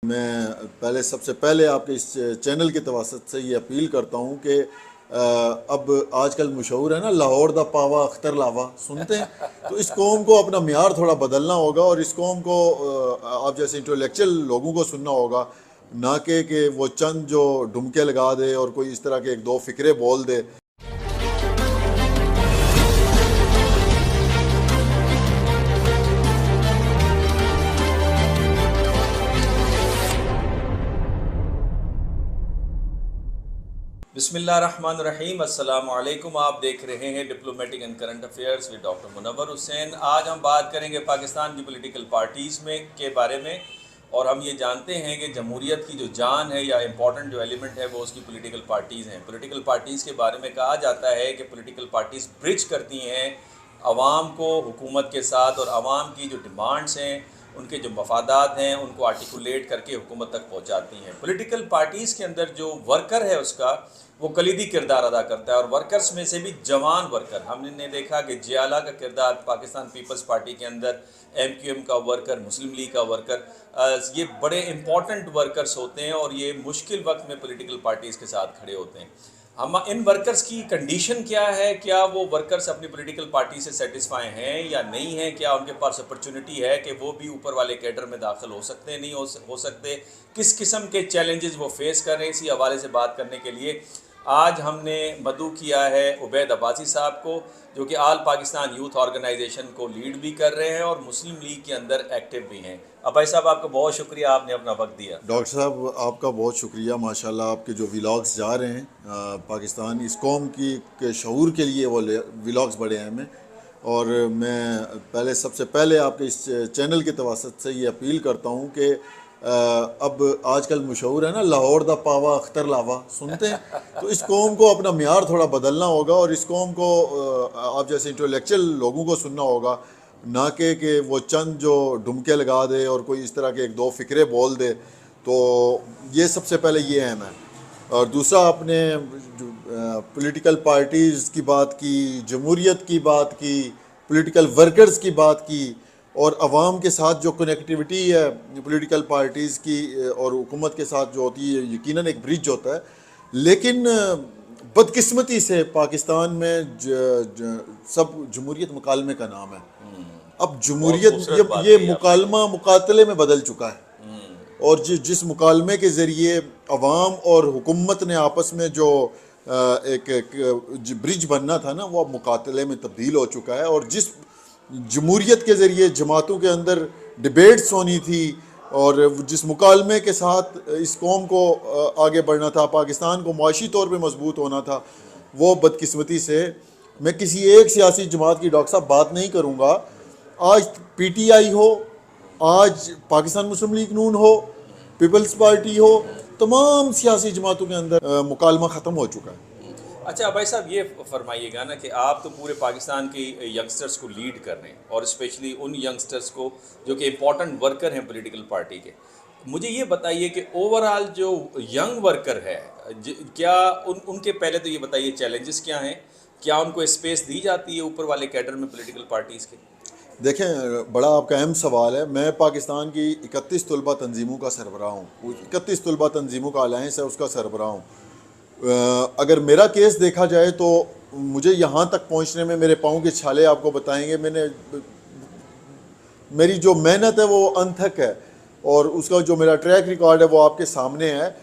मैं पहले सबसे पहले आपके इस चैनल की तवासत से ये अपील करता हूँ कि अब आजकल मशहूर है ना, लाहौर दा पावा अख्तर लावा सुनते हैं। तो इस कौम को अपना मियार थोड़ा बदलना होगा और इस कौम को आप जैसे इंटेलेक्चुअल लोगों को सुनना होगा, ना कि वो चंद जो डुमके लगा दे और कोई इस तरह के एक दो फिक्रे बोल दे। बिस्मिल्लाहिर्रहमानिर्रहीम, अस्सलाम वालेकुम। आप देख रहे हैं diplomatic and current affairs with doctor Munawwar Hussain. आज हम बात करेंगे पाकिस्तान की पॉलिटिकल पार्टीज़ में के बारे में। और हम ये जानते हैं कि जमहूरियत की जो जान है या इम्पॉर्टेंट जो एलिमेंट है वो उसकी पॉलिटिकल पार्टीज़ हैं। पॉलिटिकल पार्टीज़ के बारे में कहा जाता है कि पॉलिटिकल पार्टीज़ ब्रिज करती हैं आवाम को हुकूमत के साथ, और आवाम की जो डिमांड्स हैं, उनके जो मफादात हैं, उनको आर्टिकुलेट करके हुकूमत तक पहुंचाती हैं। पॉलिटिकल पार्टीज़ के अंदर जो वर्कर है उसका वो कलीदी किरदार अदा करता है, और वर्कर्स में से भी जवान वर्कर। हमने देखा कि जियाला का किरदार पाकिस्तान पीपल्स पार्टी के अंदर, MQM का वर्कर, मुस्लिम लीग का वर्कर, ये बड़े इंपॉर्टेंट वर्कर्स होते हैं और ये मुश्किल वक्त में पॉलिटिकल पार्टीज़ के साथ खड़े होते हैं। हम इन वर्कर्स की कंडीशन क्या है, क्या वो वर्कर्स अपनी पॉलिटिकल पार्टी से सेटिस्फाई हैं या नहीं हैं, क्या उनके पास अपॉर्चुनिटी है कि वो भी ऊपर वाले कैडर में दाखिल हो सकते हैं, नहीं हो सकते, किस किस्म के चैलेंजेस वो फेस कर रहे हैं। इसी हवाले से बात करने के लिए आज हमने मदऊ किया है उबैद अब्बासी साहब को, जो कि आल पाकिस्तान यूथ ऑर्गेनाइजेशन को लीड भी कर रहे हैं और मुस्लिम लीग के अंदर एक्टिव भी हैं। अब्बाई साहब, आपका बहुत शुक्रिया, आपने अपना वक्त दिया। डॉक्टर साहब, आपका बहुत शुक्रिया। माशाल्लाह आपके जो व्लॉग्स जा रहे हैं पाकिस्तान इस कौम की के शऊर के लिए, वो व्लॉग्स बड़े अहम हैं। और मैं सबसे पहले आपके इस चैनल की तवासत से ये अपील करता हूँ कि अब आजकल मशहूर है ना, लाहौर दा पावा अख्तर लावा सुनते हैं। तो इस कौम को अपना मियार थोड़ा बदलना होगा और इस कौम को आप जैसे इंटेलेक्चुअल लोगों को सुनना होगा, ना कि वो चंद जो डुमके लगा दे और कोई इस तरह के एक दो फिक्रे बोल दे। तो ये सबसे पहले ये अहम है। और दूसरा, आपने पॉलिटिकल पार्टीज़ की बात की, जमहूरियत की बात की, पॉलिटिकल वर्कर्स की बात की, और आवाम के साथ जो कनेक्टिविटी है पॉलिटिकल पार्टीज़ की और हुकूमत के साथ जो होती है, यकीनन एक ब्रिज होता है। लेकिन बदकिस्मती से पाकिस्तान में सब जमहूरियत मुकालमे का नाम है। अब जमहूरियत ये मुकालमा मुकातले में बदल चुका है, और जिस मुकालमे के ज़रिए अवाम और हुकूमत ने आपस में जो एक ब्रिज बनना था ना, वो अब मुकातले में तब्दील हो चुका है। और जिस जमहूरियत के ज़रिए जमातों के अंदर डिबेट्स होनी थी और जिस मुकालमे के साथ इस कौम को आगे बढ़ना था, पाकिस्तान को माशी तौर पे मजबूत होना था, वो बदकिस्मती से मैं किसी एक सियासी जमात की, डॉक्टर साहब, बात नहीं करूँगा। आज PTI हो, आज पाकिस्तान मुस्लिम लीग नून हो, पीपल्स पार्टी हो, तमाम सियासी जमातों के अंदर मुकालमा ख़त्म हो चुका है। अच्छा भाई साहब, ये फरमाइएगा ना कि आप तो पूरे पाकिस्तान के यंगस्टर्स को लीड कर रहे हैं, और स्पेशली उन यंगस्टर्स को जो कि इम्पोर्टेंट वर्कर हैं पॉलिटिकल पार्टी के। मुझे ये बताइए कि ओवरऑल जो यंग वर्कर है, क्या उनके पहले तो ये बताइए चैलेंजेस क्या हैं, क्या उनको स्पेस दी जाती है ऊपर वाले कैडर में पॉलिटिकल पार्टीज़ के? देखें, बड़ा आपका अहम सवाल है। मैं पाकिस्तान की 31 तलबा तंजीमों का सरबराह हूँ, 31 तलबा तंजीमों का अलायंस है, उसका सरबराह हूँ। अगर मेरा केस देखा जाए तो मुझे यहाँ तक पहुँचने में मेरे पाँव के छाले आपको बताएंगे। मेरी जो मेहनत है वो अनथक है, और उसका जो मेरा ट्रैक रिकॉर्ड है वो आपके सामने है।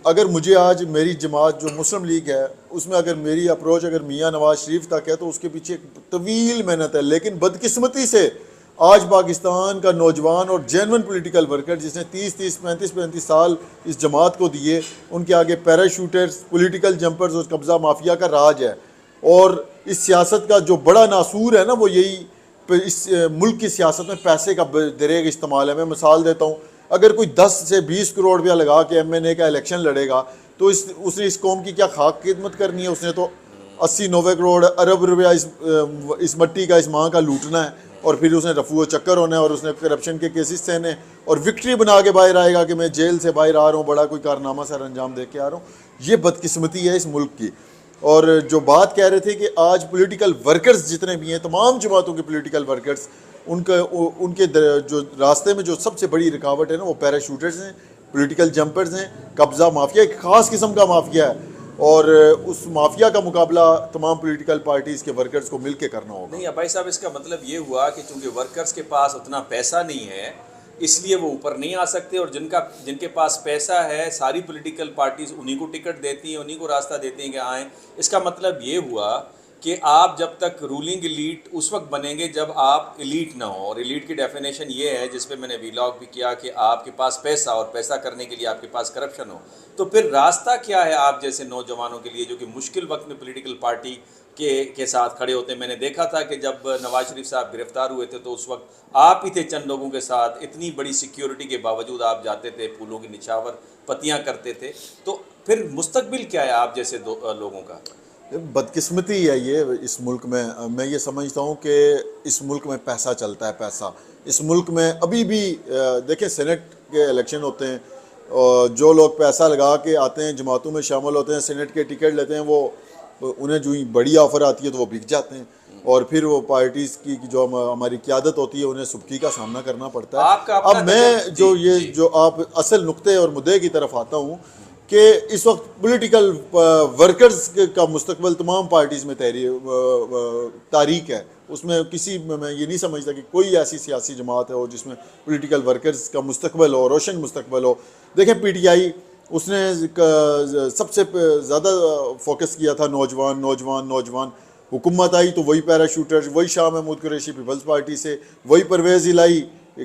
अगर मुझे आज मेरी जमात जो मुस्लिम लीग है उसमें अगर मेरी अप्रोच अगर मियाँ नवाज शरीफ तक है, तो उसके पीछे एक तवील मेहनत है। लेकिन बदकिस्मती से आज पाकिस्तान का नौजवान और जेन्युइन पॉलिटिकल वर्कर जिसने 30-30, 35-35 साल इस जमात को दिए, उनके आगे पैराशूटर्स, पॉलिटिकल जंपर्स और कब्ज़ा माफिया का राज है। और इस सियासत का जो बड़ा नासूर है ना, वो यही इस मुल्क की सियासत में पैसे का दरेग इस्तेमाल है। मैं मिसाल देता हूँ, अगर कोई 10 से 20 करोड़ रुपया लगा के MNA का इलेक्शन लड़ेगा, तो उसने इस कौम की क्या खाक खिदमत करनी है? उसने तो 80-90 करोड़ अरब रुपया इस मट्टी का, इस माँ का लूटना है, और फिर उसने रफू चक्कर होना है, और उसने करप्शन के केसेस सहने, और विक्ट्री बना के बाहर आएगा कि मैं जेल से बाहर आ रहा हूँ, बड़ा कोई कारनामा सर अंजाम दे के आ रहा हूँ। ये बदकिस्मती है इस मुल्क की। और जो बात कह रहे थे कि आज पॉलिटिकल वर्कर्स जितने भी हैं, तमाम जमातों के पॉलिटिकल वर्कर्स उनके जो रास्ते में जो सबसे बड़ी रुकावट है ना वो पैराशूटर्स हैं, पॉलिटिकल जंपर्स हैं, कब्ज़ा माफिया एक ख़ास किस्म का माफिया है, और उस माफिया का मुकाबला तमाम पॉलिटिकल पार्टीज़ के वर्कर्स को मिलके करना होगा। नहीं भाई साहब, इसका मतलब ये हुआ कि चूंकि वर्कर्स के पास उतना पैसा नहीं है इसलिए वो ऊपर नहीं आ सकते, और जिनके पास पैसा है सारी पॉलिटिकल पार्टीज उन्हीं को टिकट देती हैं, उन्हीं को रास्ता देती हैं कि आएँ। इसका मतलब ये हुआ कि आप जब तक रूलिंग एलीट उस वक्त बनेंगे जब आप एलीट ना हो, और एलीट की डेफिनेशन ये है जिस पे मैंने वीलॉग भी किया कि आपके पास पैसा, और पैसा करने के लिए आपके पास करप्शन हो। तो फिर रास्ता क्या है आप जैसे नौजवानों के लिए जो कि मुश्किल वक्त में पॉलिटिकल पार्टी के साथ खड़े होते हैं? मैंने देखा था कि जब नवाज शरीफ साहब गिरफ्तार हुए थे तो उस वक्त आप ही थे चंद लोगों के साथ, इतनी बड़ी सिक्योरिटी के बावजूद आप जाते थे, फूलों की निछावर पत्तियां करते थे। तो फिर मुस्तकबिल क्या है आप जैसे लोगों का? बदकिस्मती है ये इस मुल्क में। मैं ये समझता हूँ कि इस मुल्क में पैसा चलता है, पैसा। इस मुल्क में अभी भी देखें सेनेट के इलेक्शन होते हैं और जो लोग पैसा लगा के आते हैं, जमातों में शामिल होते हैं, सेनेट के टिकट लेते हैं, वो उन्हें जो ही बड़ी ऑफ़र आती है तो वो बिक जाते हैं, और फिर वो पार्टीज़ की जो हमारी क़यादत होती है उन्हें सुबकी का सामना करना पड़ता है। अब मैं जो आप असल नुक्ते और मुद्दे की तरफ आता हूँ कि इस वक्त पॉलिटिकल वर्कर्स का मुस्तकबिल तमाम पार्टीज़ में तारीख है। उसमें किसी मैं ये नहीं समझता कि कोई ऐसी सियासी जमात है हो जिसमें पॉलिटिकल वर्कर्स का मुस्तकबिल हो, रोशन मुस्तकबिल हो। देखें PTI उसने सबसे ज़्यादा फोकस किया था नौजवान। हुकूमत आई तो वही पैराशूटर्स, वही शाह महमूद कुरैशी पीपल्स पार्टी से, वही परवेज़ इलाही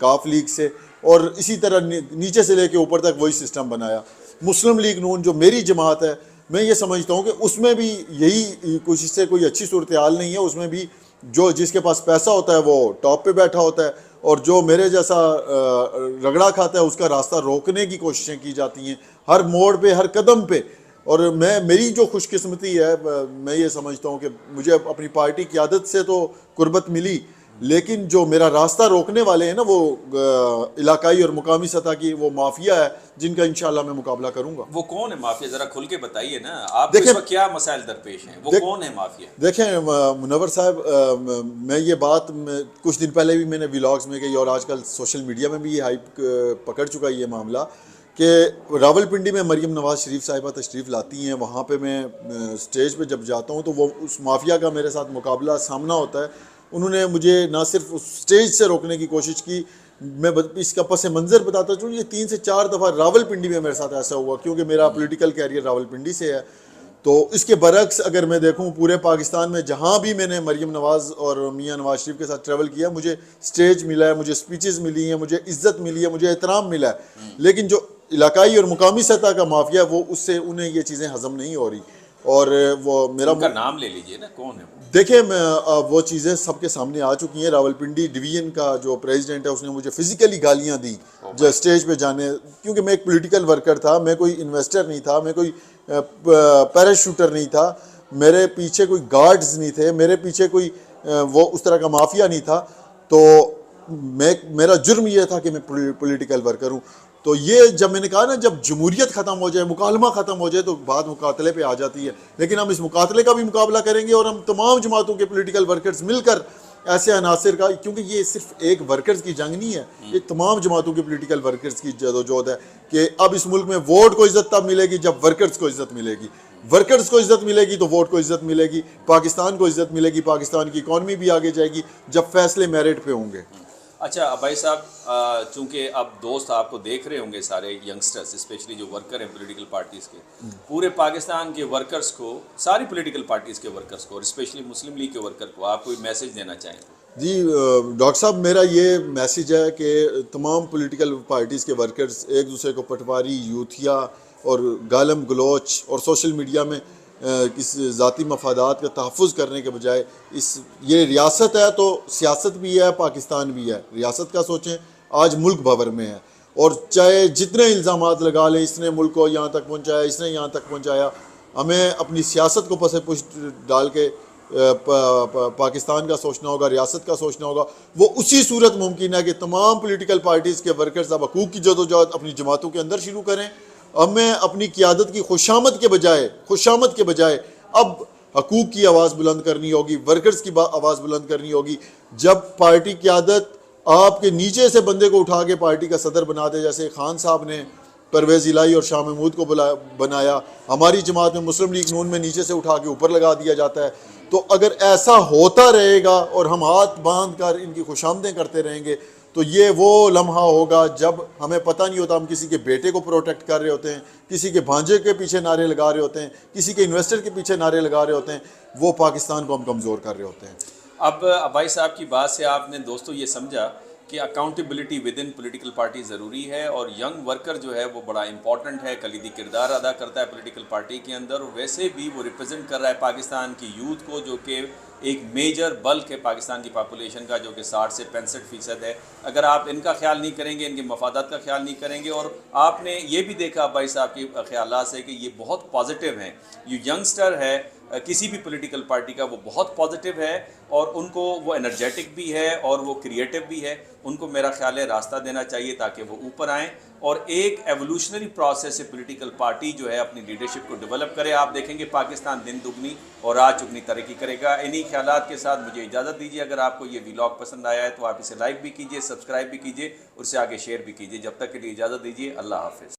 काफ लीग से, और इसी तरह नीचे से लेके ऊपर तक वही सिस्टम बनाया। मुस्लिम लीग नून जो मेरी जमात है, मैं ये समझता हूँ कि उसमें भी यही कुछ इससे कोई अच्छी सूरत हाल नहीं है। उसमें भी जो जिसके पास पैसा होता है वो टॉप पे बैठा होता है, और जो मेरे जैसा रगड़ा खाता है उसका रास्ता रोकने की कोशिशें की जाती हैं हर मोड़ पे, हर कदम पे। और मेरी जो खुशकिस्मती है, मैं ये समझता हूँ कि मुझे अपनी पार्टी की आदत से तो कुर्बत मिली, लेकिन जो मेरा रास्ता रोकने वाले हैं ना वो इलाकाई और मुकामी सतह की वो माफिया है, जिनका इंशाल्लाह मैं मुकाबला करूंगा। वो कौन है माफिया, जरा खुल के बताइए ना। आप देखिए क्या मसाइल दरपेश हैं, वो कौन है माफिया? देखें मुनव्वर साहब, मैं ये बात कुछ दिन पहले भी मैंने व्लॉग्स में कही, और आजकल सोशल मीडिया में भी ये हाइप पकड़ चुका है ये मामला, कि रावलपिंडी में मरीम नवाज शरीफ साहिबा तशरीफ़ लाती हैं। वहाँ पे मैं स्टेज पे जब जाता हूँ तो वो उस माफिया का मेरे साथ मुकाबला सामना होता है। उन्होंने मुझे ना सिर्फ उस स्टेज से रोकने की कोशिश की, मैं इसका पस मंज़र बताता चलूँ, ये 3 से 4 दफ़ा रावलपिंडी में मेरे साथ ऐसा हुआ, क्योंकि मेरा पॉलिटिकल कैरियर रावलपिंडी से है। तो इसके बरक्स अगर मैं देखूं पूरे पाकिस्तान में जहां भी मैंने मरीम नवाज़ और मियां नवाज शरीफ के साथ ट्रैवल किया, मुझे स्टेज मिला है, मुझे स्पीचेस मिली हैं, मुझे इज्जत मिली है, मुझे एहतराम मिला है। लेकिन जो इलाकाई और मुकामी सतह का माफिया, वो उससे उन्हें ये चीज़ें हजम नहीं हो रही। और वो मेरा उनका नाम ले लीजिए ना, कौन है वो? देखिए वो चीज़ें सबके सामने आ चुकी हैं। रावलपिंडी डिवीज़न का जो प्रेसिडेंट है उसने मुझे फिजिकली गालियां दी जो स्टेज पे जाने, क्योंकि मैं एक पॉलिटिकल वर्कर था, मैं कोई इन्वेस्टर नहीं था, मैं कोई पैराशूटर नहीं था, मेरे पीछे कोई गार्ड्स नहीं थे, मेरे पीछे कोई वो उस तरह का माफिया नहीं था। तो मेरा जुर्म ये था कि मैं पॉलिटिकल वर्कर हूँ। तो ये जब मैंने कहा ना, जब जमहूरियत ख़त्म हो जाए, मुकालमा ख़त्म हो जाए, तो बात मुकातले पे आ जाती है। लेकिन हम इस मुकातले का भी मुकाबला करेंगे, और हम तमाम जमातों के पॉलिटिकल वर्कर्स मिलकर ऐसे अनासर का, क्योंकि ये सिर्फ एक वर्कर्स की जंग नहीं है, ये तमाम जमातों के पॉलिटिकल वर्कर्स की जदोजहद है कि अब इस मुल्क में वोट को इज्जत तब मिलेगी जब वर्कर्स को इज्जत मिलेगी। वर्कर्स को इज्जत मिलेगी तो वोट को इज्जत मिलेगी, पाकिस्तान को इज्जत मिलेगी, पाकिस्तान की इकॉनमी भी आगे जाएगी जब फैसले मेरिट पे होंगे। अच्छा भाई साहब, चूंकि अब दोस्त आपको देख रहे होंगे सारे यंगस्टर्स, स्पेशली जो वर्कर हैं पॉलिटिकल पार्टीज़ के, पूरे पाकिस्तान के वर्कर्स को, सारी पॉलिटिकल पार्टीज़ के वर्कर्स को, और स्पेशली मुस्लिम लीग के वर्कर को आप कोई मैसेज देना चाहें? जी डॉक्टर साहब, मेरा ये मैसेज है कि तमाम पॉलिटिकल पार्टीज़ के वर्कर्स एक दूसरे को पटवारी, यूथिया और गालम गलोच और सोशल मीडिया में किस ज़ाती मफादात का तहफ़्फ़ुज़ करने के बजाय, ये रियासत है तो सियासत भी है, पाकिस्तान भी है। रियासत का सोचें, आज मुल्क भवर में है, और चाहे जितने इल्ज़ामात लगा लें, इसने मुल्क को यहाँ तक पहुँचाया, इसने यहाँ तक पहुँचाया, हमें अपनी सियासत को पसे पुष्ट डाल के पाकिस्तान का सोचना होगा, रियासत का सोचना होगा। वो उसी सूरत मुमकिन है कि तमाम पॉलिटिकल पार्टीज़ के वर्कर्स अब हकूक़ की जदोजहद अपनी जमातों के अंदर शुरू करें। अब मैं अपनी क़ियादत की खुशामद के बजाय अब हकूक़ की आवाज़ बुलंद करनी होगी, वर्कर्स की आवाज़ बुलंद करनी होगी। जब पार्टी क़यादत आपके नीचे से बंदे को उठा के पार्टी का सदर बना दे, जैसे खान साहब ने परवेज़ इलाही और शाह महमूद को बनाया, हमारी जमात में मुस्लिम लीग नून में नीचे से उठा के ऊपर लगा दिया जाता है। तो अगर ऐसा होता रहेगा और हम हाथ बांध कर इनकी खुशामदें करते रहेंगे तो ये वो लम्हा होगा जब हमें पता नहीं होता, हम किसी के बेटे को प्रोटेक्ट कर रहे होते हैं, किसी के भांजे के पीछे नारे लगा रहे होते हैं, किसी के इन्वेस्टर के पीछे नारे लगा रहे होते हैं, वो पाकिस्तान को हम कमज़ोर कर रहे होते हैं। अब भाई साहब की बात से आपने दोस्तों ये समझा कि accountability with in political party ज़रूरी है और यंग वर्कर जो है वो बड़ा इंपॉर्टेंट है, कलीदी किरदार अदा करता है पॉलिटिकल पार्टी के अंदर, और वैसे भी वो रिप्रेजेंट कर रहा है पाकिस्तान की यूथ को, जो कि एक मेजर बल्क है पाकिस्तान की पॉपुलेशन का, जो कि 60 से 65% है। अगर आप इनका ख्याल नहीं करेंगे, इनके मफादात का ख्याल नहीं करेंगे, और आपने ये भी देखा भाई साहब के ख्यालात से कि ये बहुत पॉजिटिव हैं, ये यंगस्टर है किसी भी पॉलिटिकल पार्टी का, वो बहुत पॉजिटिव है और उनको वो एनर्जेटिक भी है और वो क्रिएटिव भी है। उनको मेरा ख्याल है रास्ता देना चाहिए ताकि वो ऊपर आएँ और एक एवोल्यूशनरी प्रोसेस से पॉलिटिकल पार्टी जो है अपनी लीडरशिप को डेवलप करे। आप देखेंगे पाकिस्तान दिन दुगनी और रात चुगनी तरक्की करेगा। इन्हीं ख्यालात के साथ मुझे इजाज़त दीजिए। अगर आपको ये व्लॉग पसंद आया है तो आप इसे लाइक भी कीजिए, सब्सक्राइब भी कीजिए और इसे आगे शेयर भी कीजिए। जब तक के लिए इजाज़त दीजिए, अल्लाह हाफ़िज़।